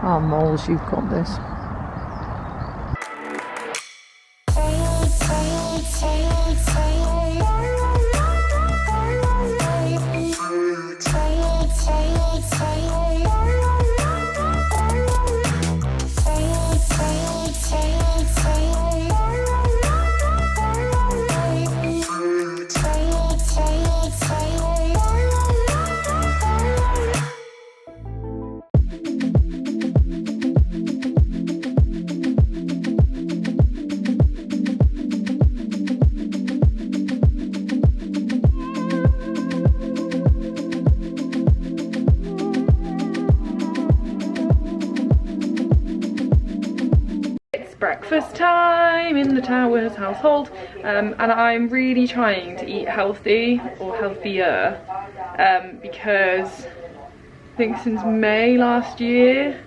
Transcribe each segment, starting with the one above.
Oh, moles, you've got this. Breakfast time in the Towers household, and I'm really trying to eat healthy or healthier, because I think since May last year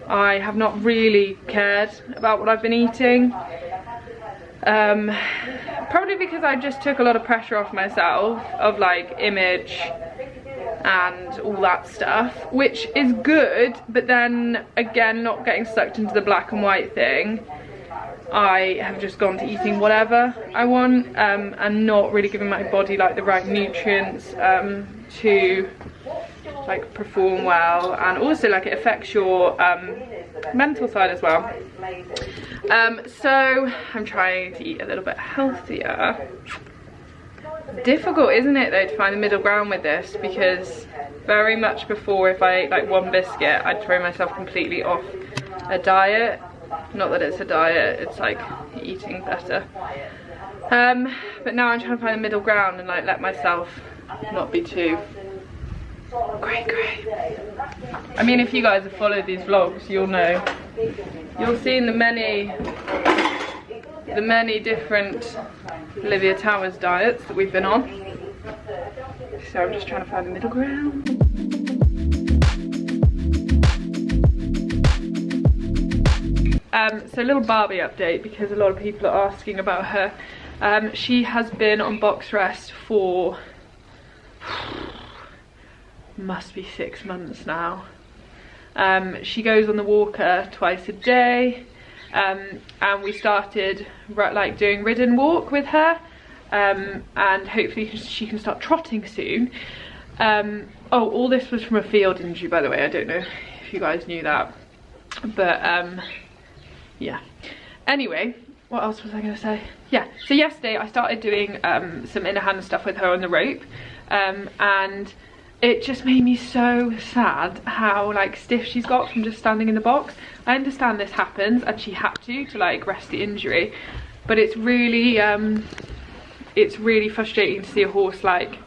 I have not really cared about what I've been eating, probably because I just took a lot of pressure off myself of like image and all that stuff, which is good, but then again, not getting sucked into the black and white thing, I have just gone to eating whatever I want, and not really giving my body like the right nutrients to like perform well, and also like it affects your mental side as well. So I'm trying to eat a little bit healthier. Difficult, isn't it, though, to find the middle ground with this, because very much before, if I ate like one biscuit, I'd throw myself completely off a diet. Not that it's a diet, it's like eating better, but now I'm trying to find the middle ground and like let myself not be too great. I mean, if you guys have followed these vlogs, you'll know, you'll see in the many different Olivia Towers diets that we've been on. So I'm just trying to find the middle ground. So a little Barbie update, because a lot of people are asking about her. She has been on box rest for must be 6 months now. She goes on the walker twice a day. And we started like doing ridden walk with her, and hopefully she can start trotting soon. Oh, all this was from a field injury, by the way. I don't know if you guys knew that, but yeah. Anyway, what else was I going to say? Yeah, so yesterday I started doing some inner hand stuff with her on the rope, and it just made me so sad how like stiff she's got from just standing in the box. I understand this happens and she had to like rest the injury, but it's really frustrating to see a horse like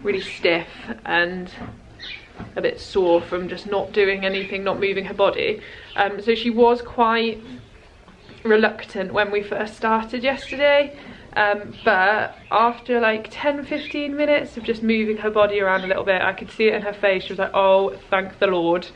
really stiff and a bit sore from just not doing anything, not moving her body. So she was quite reluctant when we first started yesterday, but after like 10-15 minutes of just moving her body around a little bit, I could see it in her face. She was like, oh, thank the Lord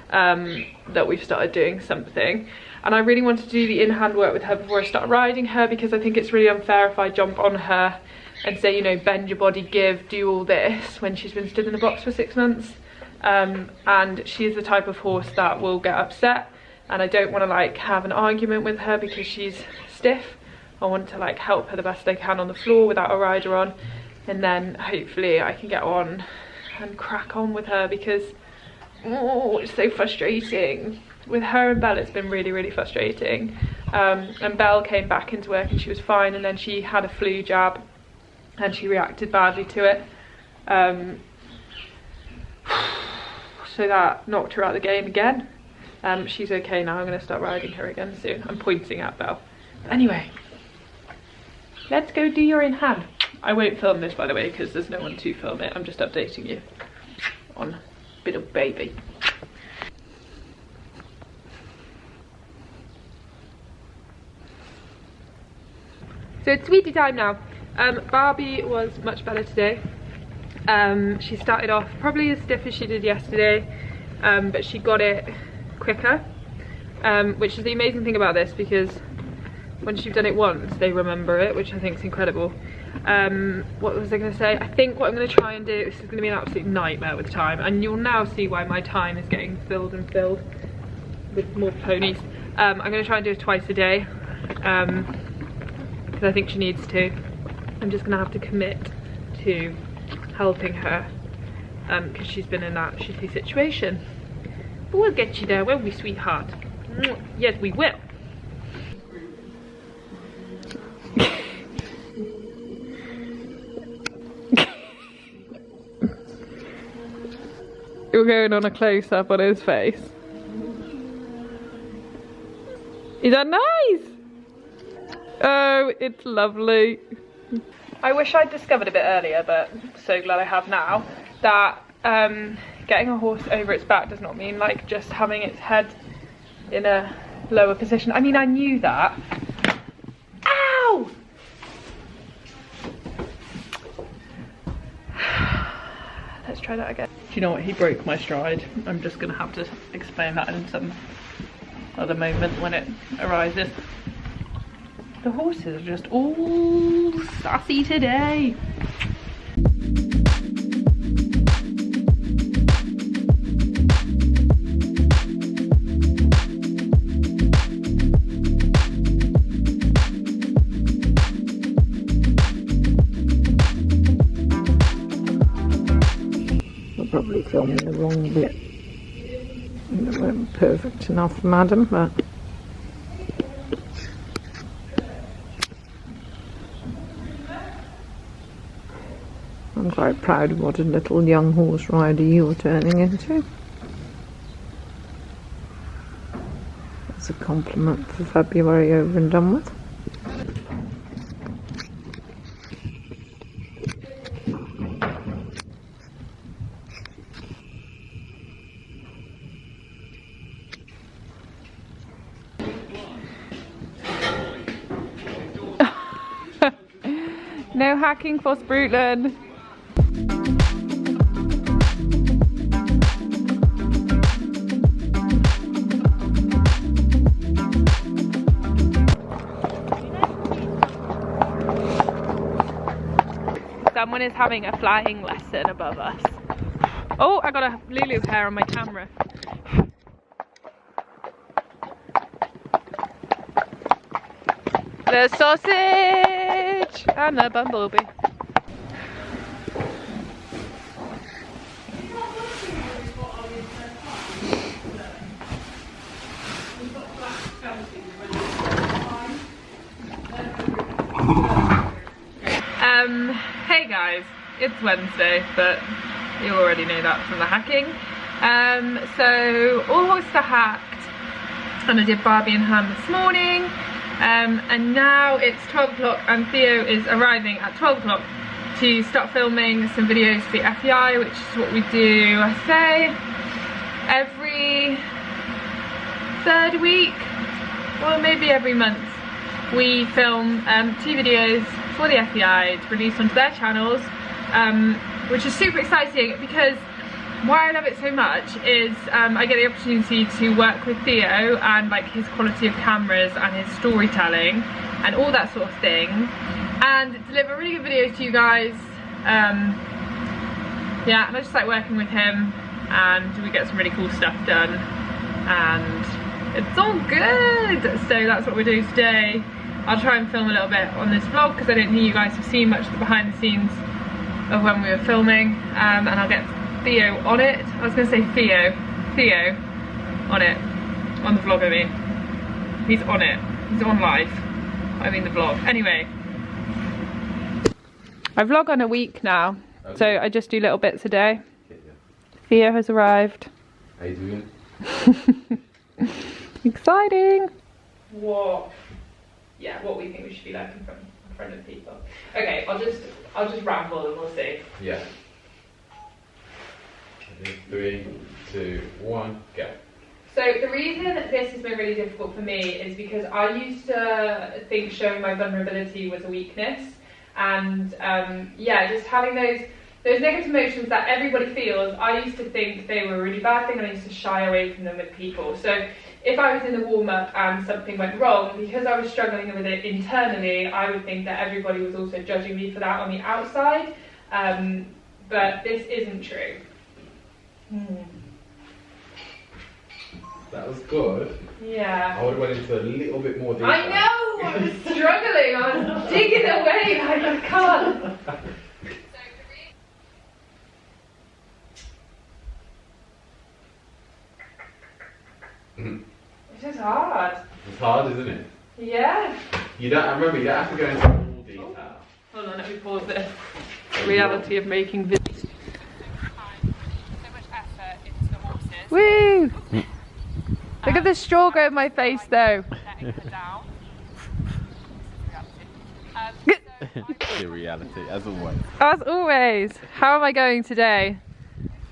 that we've started doing something. And I really wanted to do the in-hand work with her before I start riding her, because I think it's really unfair if I jump on her and say, you know, bend your body, give, do all this, when she's been stood in the box for 6 months. And she's the type of horse that will get upset, and I don't want to like have an argument with her because she's stiff. I want to like help her the best I can on the floor without a rider on, and then hopefully I can get on and crack on with her, because oh, it's so frustrating. With her and Belle, it's been really frustrating. And Belle came back into work and she was fine, and then she had a flu jab and she reacted badly to it. So that knocked her out of the game again. She's okay now. I'm going to start riding her again soon. I'm pointing at Belle. Anyway, let's go do your in hand. I won't film this, by the way, because there's no one to film it. I'm just updating you on a bit of baby. So it's sweetie time now. Barbie was much better today. She started off probably as stiff as she did yesterday, but she got it quicker, which is the amazing thing about this, because once you've done it once, they remember it, which I think is incredible. What was I going to say? I think what I'm going to try and do, this is going to be an absolute nightmare with time, and you'll now see why my time is getting filled and filled. with more ponies. I'm going to try and do it twice a day because I think she needs to. I'm just going to have to commit to helping her because she's been in that shitty situation. But we'll get you there, won't we, sweetheart? Yes, we will. You're going on a close-up on his face. Is that nice? Oh, it's lovely. I wish I'd discovered a bit earlier, but so glad I have now, that getting a horse over its back does not mean like just having its head in a lower position. I mean, I knew that. Ow! Let's try that again. Do you know what? He broke my stride. I'm just gonna have to explain that in some other moment when it arises. The horses are just all sassy today. I'll probably film the wrong bit. It wasn't perfect enough, madam, but I'm quite proud of what a little young horse rider you're turning into. That's a compliment for February over and done with. No hacking for Sprutland. Someone is having a flying lesson above us. Oh, I got a Lulu hair on my camera. The sausage and the bumblebee. Hey guys, it's Wednesday, but you already know that from the hacking. So all horses are hacked, and I did Barbie and Ham this morning. And now it's 12 o'clock and Theo is arriving at 12 o'clock to start filming some videos for the FEI, which is what we do, I say, every third week, or maybe every month. We film 2 videos for the FEI to release onto their channels, which is super exciting because why I love it so much is I get the opportunity to work with Theo and like his quality of cameras and his storytelling and all that sort of thing, and deliver really good videos to you guys. Yeah, and I just like working with him, and we get some really cool stuff done, and it's all good. So that's what we're doing today. I'll try and film a little bit on this vlog because I don't think you guys have seen much of the behind the scenes of when we were filming, and I'll get Theo on it. I was going to say Theo on it, on the vlog. I mean, he's on it, he's on live, I mean the vlog. Anyway, I vlog on a week now, so I just do little bits a day. Theo has arrived. How you doing? Exciting. What? Yeah, what we think we should be like in front of people. Okay, I'll just ramble and we'll see. Yeah. 3, 2, 1, go. So the reason that this has been really difficult for me is because I used to think showing my vulnerability was a weakness, and yeah, just having those negative emotions that everybody feels, I used to think they were a really bad thing, and I used to shy away from them with people. So if I was in the warm-up and something went wrong, because I was struggling with it internally, I would think that everybody was also judging me for that on the outside, but this isn't true. That was good. Yeah. I would have went into a little bit more detail. I know! I was struggling. I was digging away like I can't. It's just hard. It's hard, isn't it? Yeah. You don't. I remember you don't have to go into all detail. Hold on, let me pause this. The reality of making videos. So much effort into the horses. Woo! Look at the straw go in my face though. Letting her down. The reality, as always. As always. How am I going today?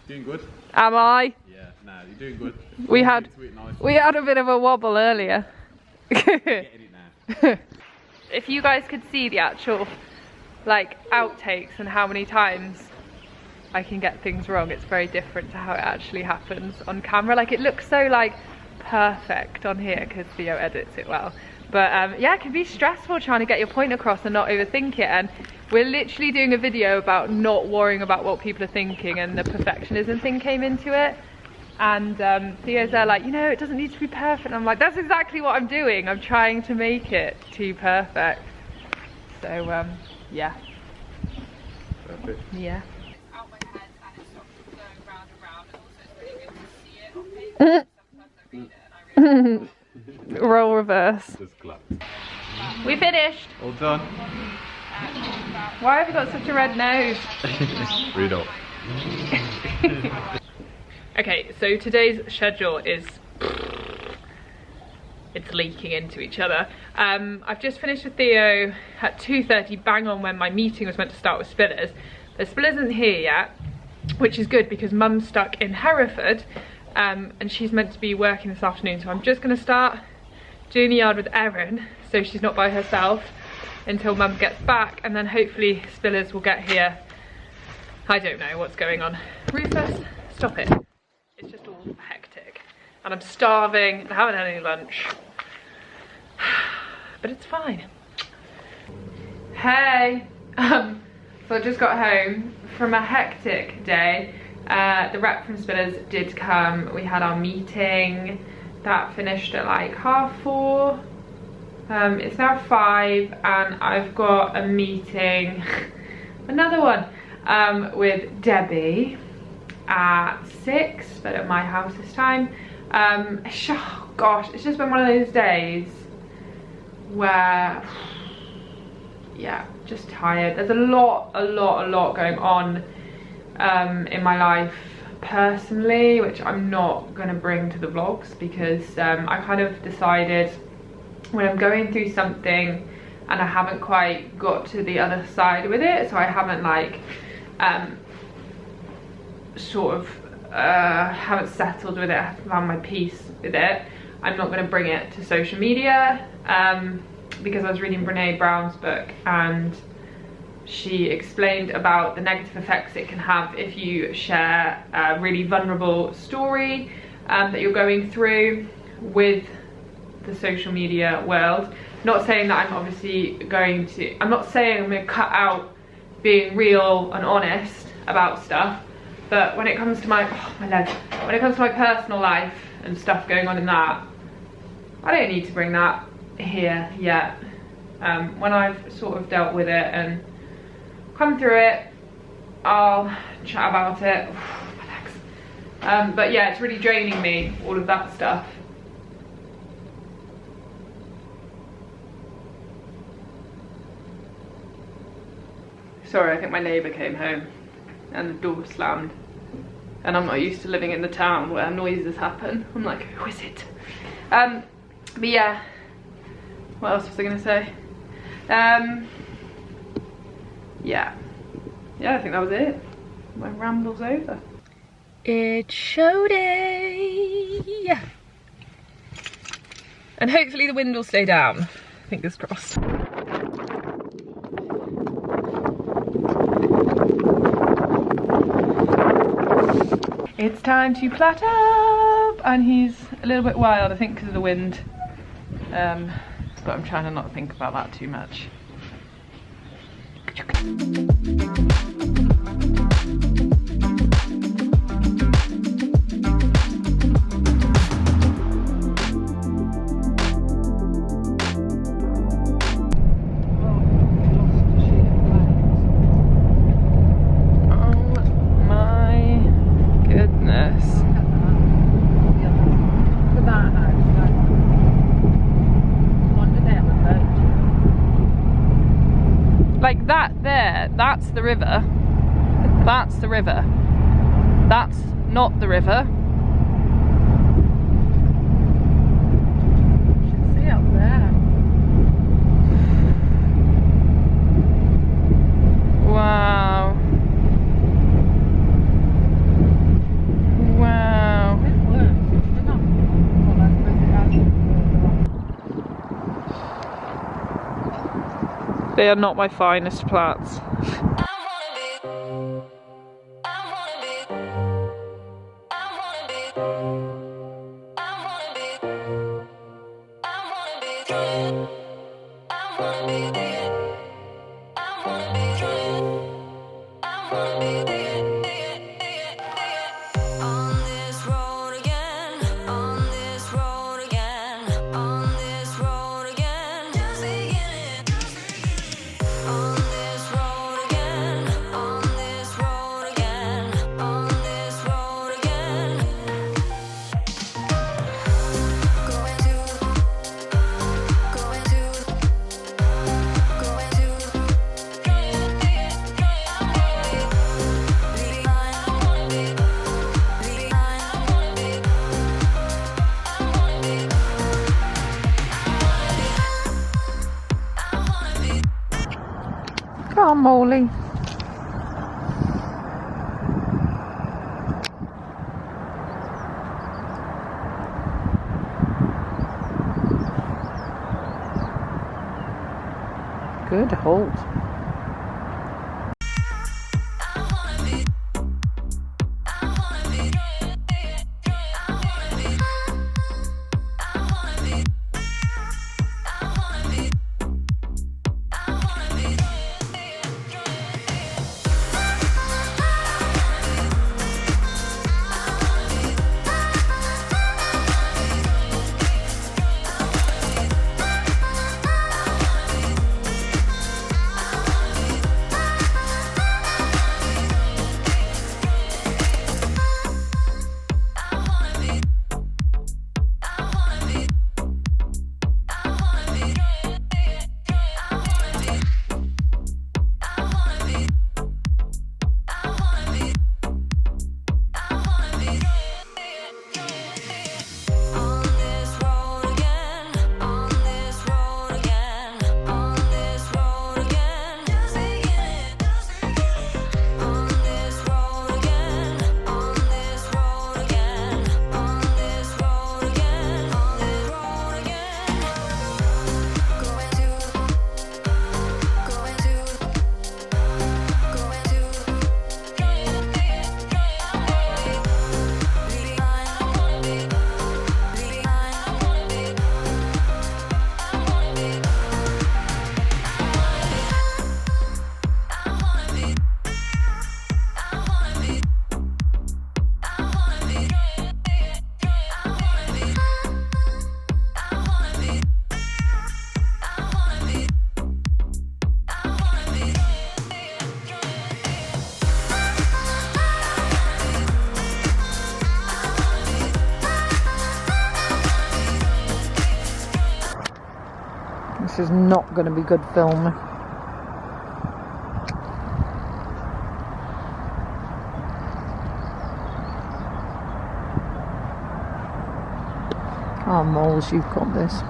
Doing good. Am I? Yeah, no, you're doing good. We had a bit of a wobble earlier. Getting it now. If you guys could see the actual like outtakes and how many times I can get things wrong, it's very different to how it actually happens on camera. Like it looks so like perfect on here because Theo edits it well. But yeah, it can be stressful trying to get your point across and not overthink it. And we're literally doing a video about not worrying about what people are thinking, and the perfectionism thing came into it. And Theo's there like, you know, it doesn't need to be perfect. And I'm like, that's exactly what I'm doing. I'm trying to make it too perfect. So yeah. Perfect. Yeah. Out my head and it stops going round and round, and also it's really good to see it on paper. Sometimes I read it and I really Role reverse. Just clap. We finished. All done. Why have you got such a red nose? Read up. Okay, so today's schedule is, it's leaking into each other. I've just finished with Theo at 2:30, bang on when my meeting was meant to start with Spillers. But Spillers isn't here yet, which is good because Mum's stuck in Hereford, and she's meant to be working this afternoon. So I'm just gonna start doing the yard with Erin, so she's not by herself until Mum gets back, and then hopefully Spillers will get here. I don't know what's going on. Rufus, stop it. It's just all hectic. And I'm starving and I haven't had any lunch. But it's fine. Hey! So I just got home from a hectic day. The rep from Spillers did come. We had our meeting. That finished at like 4:30. It's now 5 and I've got a meeting, another one, with Debbie at 6, but at my house this time. Oh gosh, it's just been one of those days where, yeah, just tired. There's a lot going on in my life personally, which I'm not gonna bring to the vlogs because I kind of decided when I'm going through something and I haven't quite got to the other side with it, so I haven't like haven't settled with it, I haven't found my peace with it, I'm not going to bring it to social media, because I was reading Brene Brown's book and she explained about the negative effects it can have if you share a really vulnerable story that you're going through with the social media world. Not saying that I'm obviously going to, I'm not saying I'm going to cut out being real and honest about stuff, but when it comes to my, when it comes to my personal life and stuff going on in that, I don't need to bring that here yet. When I've sort of dealt with it and come through it, I'll chat about it. But yeah, it's really draining me, all of that stuff. Sorry, I think my neighbour came home and the door slammed. And I'm not used to living in the town where noises happen. I'm like, who is it? But yeah, what else was I gonna say? Yeah, I think that was it. My ramble's over. It's show day! And hopefully the wind will stay down. Fingers crossed. It's time to plait up, and he's a little bit wild, I think, because of the wind. But I'm trying to not think about that too much. That's the river. That's the river. That's not the river. See up there. Wow. Wow. It works. Well, I suppose it has. They are not my finest plants. Come on, Molly. Good halt. This is not going to be good filming. Oh, Moles, you've got this.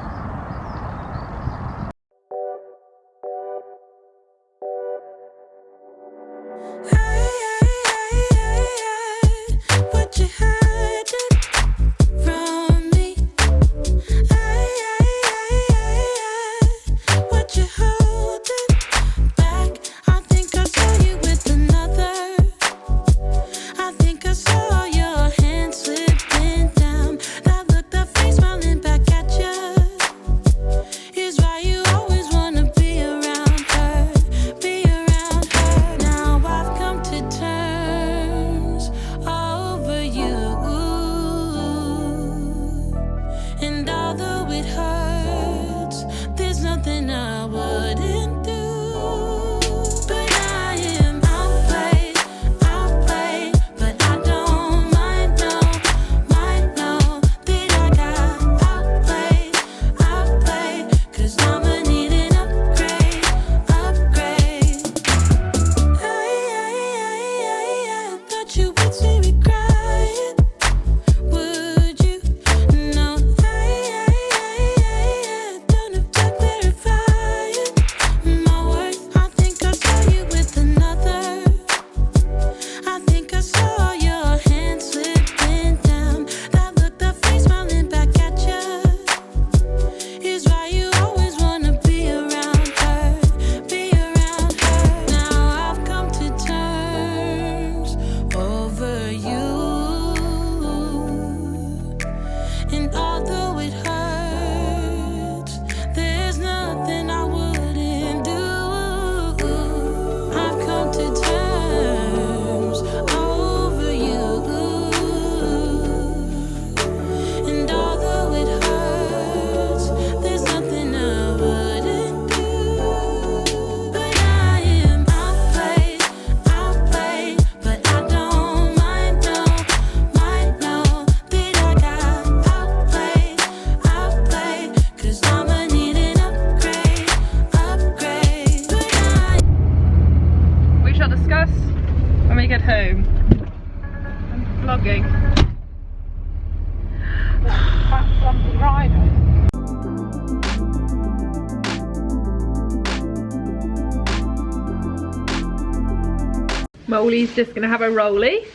Molly's just gonna have a rolly.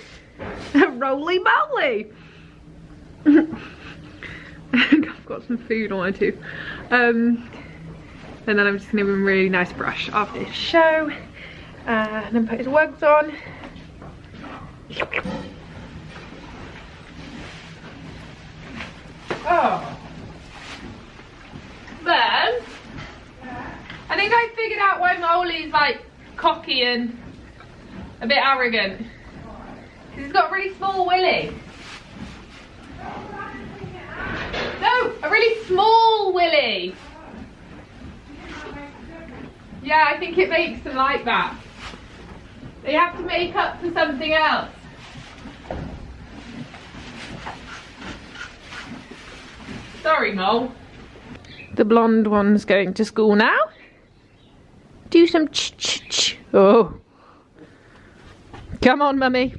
A roly-moly! I've got some food on my tooth. And then I'm just gonna give him a really nice brush after his show. And then put his wugs on. Oh. Then, I think I figured out why Molly's like cocky and a bit arrogant. Because he's got a really small willy. No, a really small willy. Yeah, I think it makes them like that. They have to make up for something else. Sorry, Mole. The blonde one's going to school now. Do some ch-ch-ch. Oh. Come on, mummy.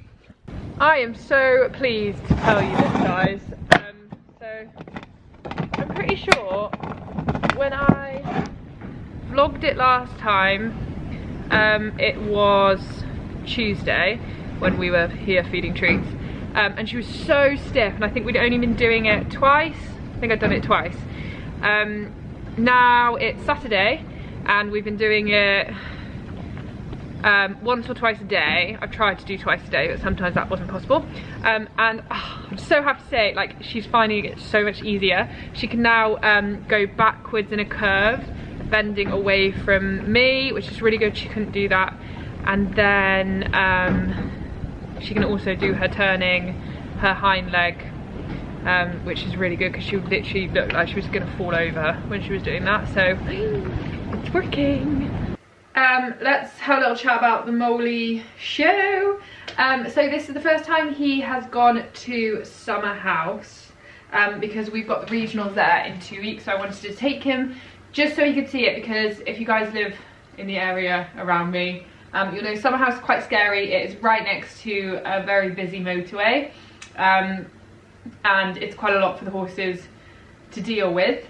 I am so pleased to tell you this, guys. So, I'm pretty sure when I vlogged it last time, it was Tuesday when we were here feeding treats. And she was so stiff, and I think we'd only been doing it twice. I think I'd done it twice. Now it's Saturday, and we've been doing it once or twice a day. I've tried to do twice a day, but sometimes that wasn't possible. And I'm so happy to say, like, she's finding it so much easier. She can now go backwards in a curve, bending away from me, which is really good. She couldn't do that. And then she can also do her turning, her hind leg, which is really good because she literally looked like she was gonna fall over when she was doing that. So it's working. Let's have a little chat about the Molly show. So this is the first time he has gone to Summerhouse, because we've got the regionals there in 2 weeks. So I wanted to take him just so he could see it, because if you guys live in the area around me, you'll know Summerhouse is quite scary. It is right next to a very busy motorway, and it's quite a lot for the horses to deal with.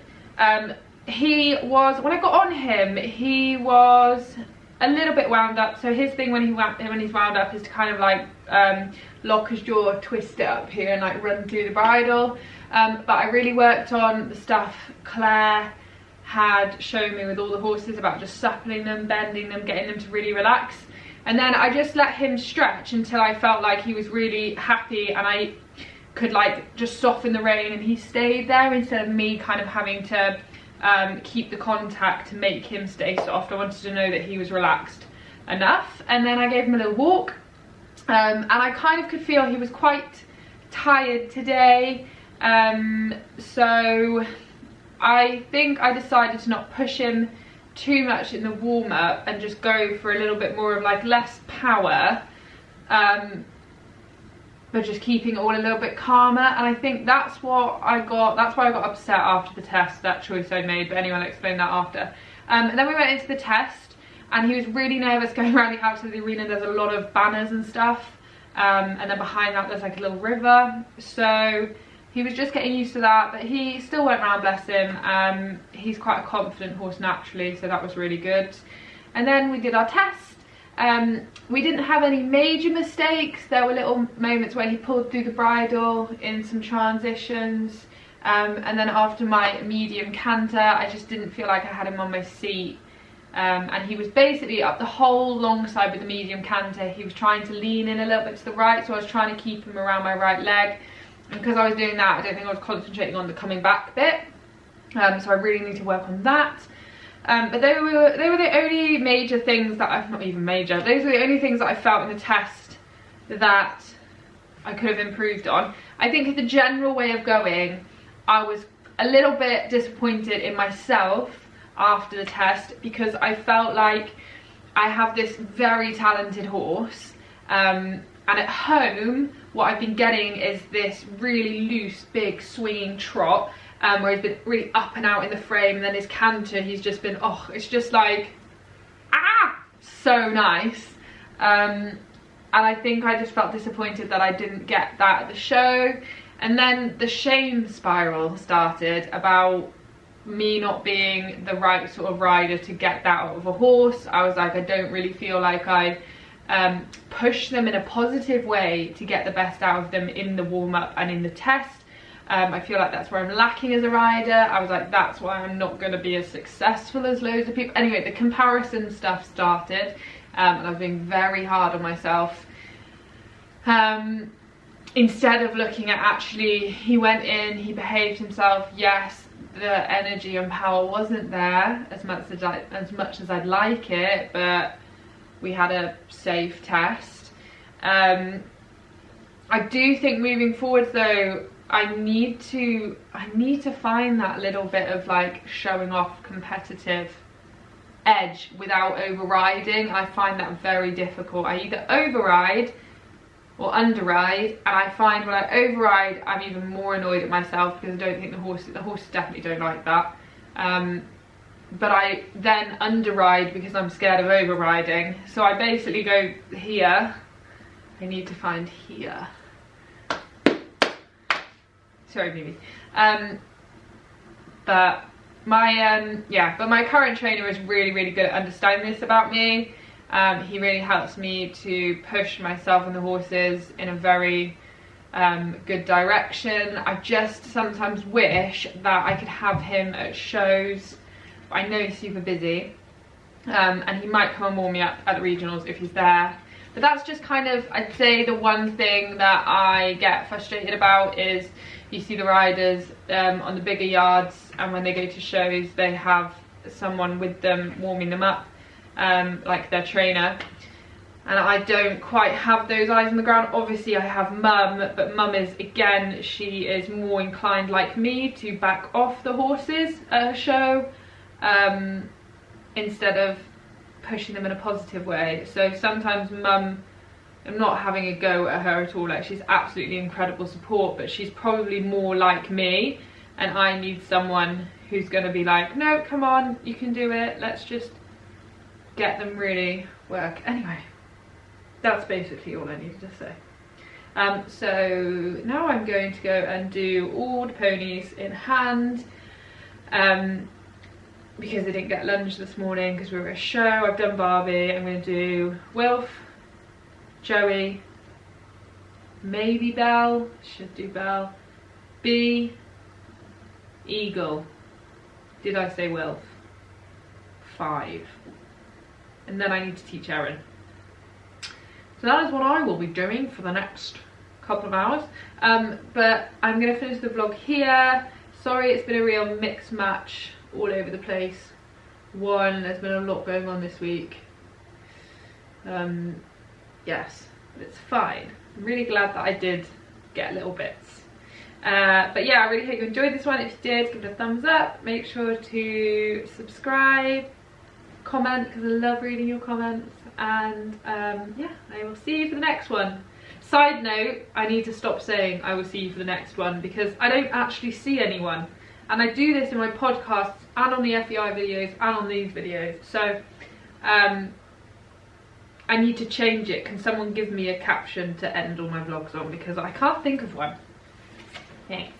He was, when I got on him, he was a little bit wound up. So his thing when he's wound up is to kind of like lock his jaw, twist it up here and like run through the bridle. But I really worked on the stuff Claire had shown me with all the horses about just suppling them, bending them, getting them to really relax. And then I just let him stretch until I felt like he was really happy and I could like just soften the rein, and he stayed there instead of me kind of having to keep the contact to make him stay soft. I wanted to know that he was relaxed enough. And then I gave him a little walk, and I kind of could feel he was quite tired today. So I think I decided to not push him too much in the warm-up and just go for a little bit more of like less power, but just keeping it all a little bit calmer. And I think that's what I got, that's why I got upset after the test, that choice I made. But anyway, I'll explain that after. And then we went into the test, and he was really nervous going around the outside of the arena. There's a lot of banners and stuff, and then behind that there's like a little river, so he was just getting used to that. But he still went around, bless him. He's quite a confident horse naturally, so that was really good. And then we did our test. We didn't have any major mistakes. There were little moments where he pulled through the bridle in some transitions, and then after my medium canter I just didn't feel like I had him on my seat, and he was basically up the whole long side with the medium canter. He was trying to lean in a little bit to the right, so I was trying to keep him around my right leg, and because I was doing that I don't think I was concentrating on the coming back bit, so I really need to work on that. But they were the only major things that I've, not even major, those were the only things that I felt in the test that I could have improved on. I think the general way of going, I was a little bit disappointed in myself after the test, because I felt like I have this very talented horse, and at home what I've been getting is this really loose, big swinging trot, where he's been really up and out in the frame, and then his canter, he's just been, oh, it's just like, so nice. And I think I just felt disappointed that I didn't get that at the show. And then the shame spiral started about me not being the right sort of rider to get that out of a horse. I was like, I don't really feel like I push them in a positive way to get the best out of them in the warm-up and in the test. I feel like that's where I'm lacking as a rider. I was like, that's why I'm not going to be as successful as loads of people. Anyway, the comparison stuff started, and I was being very hard on myself. Instead of looking at actually, he went in, he behaved himself, yes, the energy and power wasn't there as much as I'd like it, but we had a safe test. I do think moving forward though, I need to find that little bit of like showing off competitive edge without overriding. I find that very difficult. I either override or underride, and I find when I override I'm even more annoyed at myself because I don't think the horses definitely don't like that. But I then underride because I'm scared of overriding. So I basically go here. I need to find here. Sorry, baby. But my current trainer is really, really good at understanding this about me. He really helps me to push myself and the horses in a very good direction. I just sometimes wish that I could have him at shows. I know he's super busy, and he might come and warm me up at the regionals if he's there. But that's just kind of, I'd say, the one thing that I get frustrated about is you see the riders on the bigger yards, and when they go to shows they have someone with them warming them up, like their trainer, and I don't quite have those eyes on the ground. Obviously I have Mum, but Mum is, again, she is more inclined like me to back off the horses at a show instead of pushing them in a positive way. So sometimes Mum, I'm not having a go at her at all, like she's absolutely incredible support, but she's probably more like me, and I need someone who's going to be like, no, come on, you can do it, let's just get them really work. Anyway, that's basically all I needed to say. So now I'm going to go and do all the ponies in hand, because I didn't get lunch this morning because we were at a show. I've done Barbie. I'm going to do Wilf, Joey, maybe Belle, should do Belle, Bee, Eagle. Did I say Wilf? 5. And then I need to teach Erin. So that is what I will be doing for the next couple of hours. But I'm going to finish the vlog here. Sorry, it's been a real mix match all over the place. There's been a lot going on this week. Yes, but it's fine. I'm really glad that I did get little bits. But yeah, I really hope you enjoyed this one. If you did, give it a thumbs up. Make sure to subscribe, comment, because I love reading your comments. And yeah, I will see you for the next one. Side note, I need to stop saying I will see you for the next one, because I don't actually see anyone. And I do this in my podcasts and on the FEI videos and on these videos. So I need to change it. Can someone give me a caption to end all my vlogs on, because I can't think of one. Thanks.